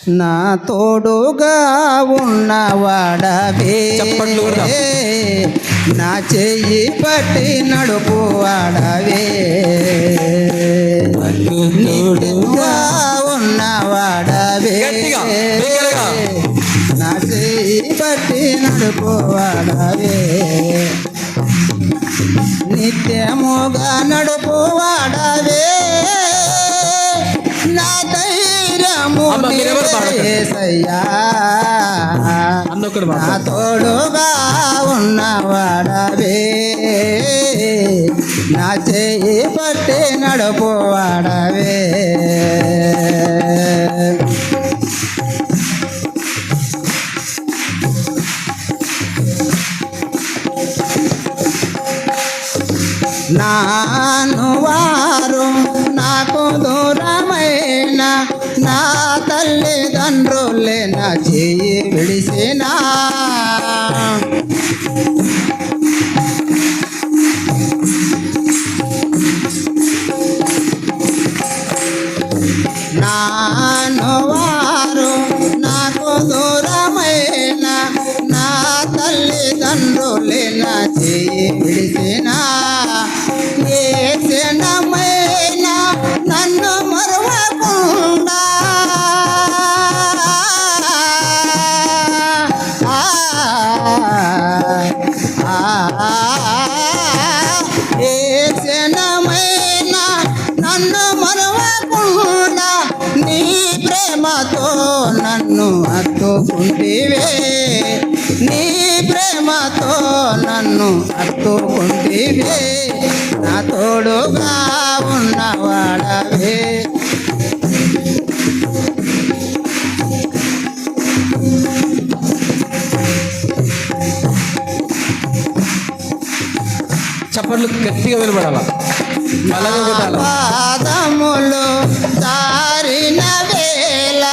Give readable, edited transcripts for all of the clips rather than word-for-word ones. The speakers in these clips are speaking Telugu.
నా తోడుగా ఉన్నవాడవే, నా చెయ్యి పట్టి నడుపు వాడవే, తోడుగా ఉన్నవాడవే, నా చెయ్యి పట్టి నడుపు వాడవే, నిత్యముగా నడుపు వాడవే, నా ధైర్యము యేసయ్యా, నా తోడుగా ఉన్నవాడవే, నా చెయ్యి పట్టి నడుపు వాడవే. నాను వారు నాకు దూరమైన నా తల్లిదండ్రులే నా చెయ్యి విడిసినా, నాను వారు నాకు దూరమైన నా తల్లిదండ్రులే నా చెయ్యి విడిసినా, ఏ క్షణమైనా నన్ను మరువకుండా ఏ క్షణమైనా నన్ను మరువకుండా నీ ప్రేమతో నన్ను హత్తుకుంటివే, నీ ప్రేమతో నన్ను హత్తుకుంటివే, నా తోడుగా ఉన్నవాడవే. చప్పట్లు గట్టిగా వినబడాల. పాదములు దారిన వేళ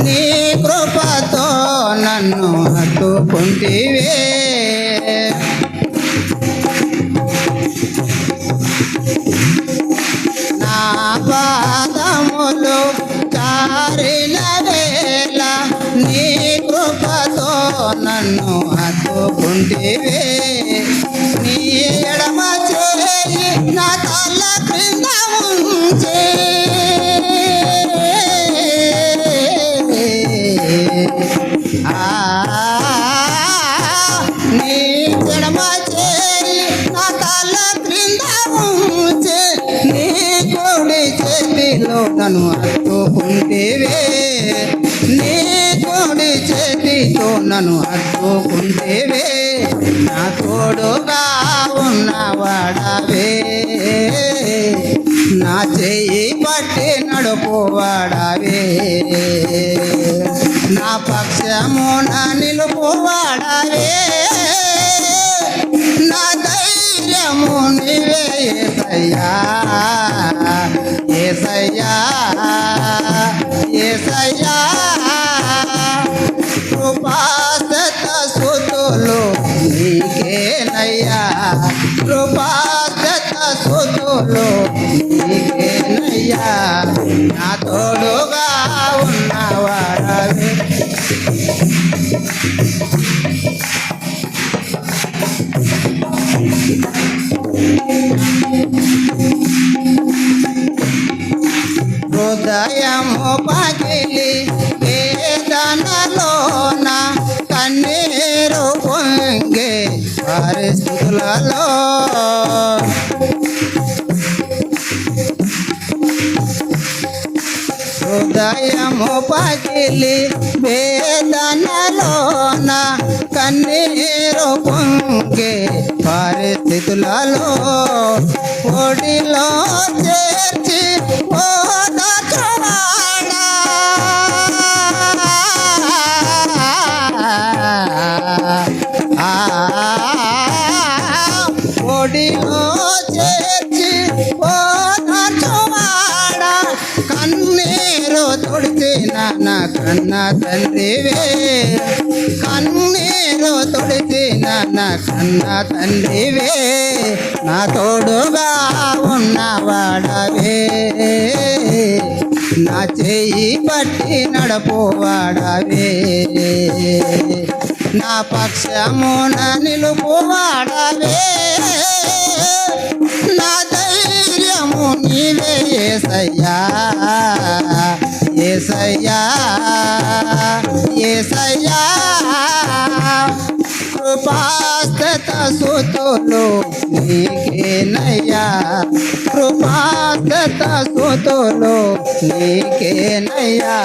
నీ కృపతో నన్ను హత్తుకుంటివే, నా పాదములు దారిన వేళ నీ కృపతో నన్ను హత్తుకుంటివే, నీ ఎడమ చేయి నా తల క్రింద ఉంచే, నీ ఎడమ చేయి నా తల క్రింద ఉంచే, నీ కుడి చేతిలో నన్ను హత్తుకుంటివే, నీ కుడి చేతితో నన్ను హత్తుకుంటివే, నా తోడుగా ఉన్నవాడవే, నా చెయ్యి పట్టి నడుపు వాడవే, నా పక్షమున నిలుపు వాడవే, నా ధైర్యము నీవే యేసయ్యా, యేసయ్యా, యేసయ్యా, కృపాసత సుతులు నీకేనయ్యా, కృపాసత సుతులు నీకేనయ్యా, నా తోడుగా ఉన్నవాడవే. హృదయము పగిలి వేదనలోన కన్నీరు పొంగే పరిస్థితులలో, హృదయము పగిలి వేదనలోన కన్నీరు పొంగే పరిస్థితులలో, ఒడిలో చేర్చి ఓదార్చువాడా, ఒడిలో చేర్చి ఓదార్చువాడా, కన్నీరు తుడిచిన నా కన్న తండ్రివే, కన్నీరు తుడిచిన నా కన్న తండ్రివే, నా తోడుగా ఉన్నవాడవే, నా చేయి పట్టి నడపోవాడవే నా పక్షమున నిలుపువాడవే నా ధైర్యము నీవే యేసయ్యా యేసయ్యా యేసయ్యా కృపాస్తత సుతులు నీకేనయ్యా కృపాస్తత సుతులు నీకేనయ్యా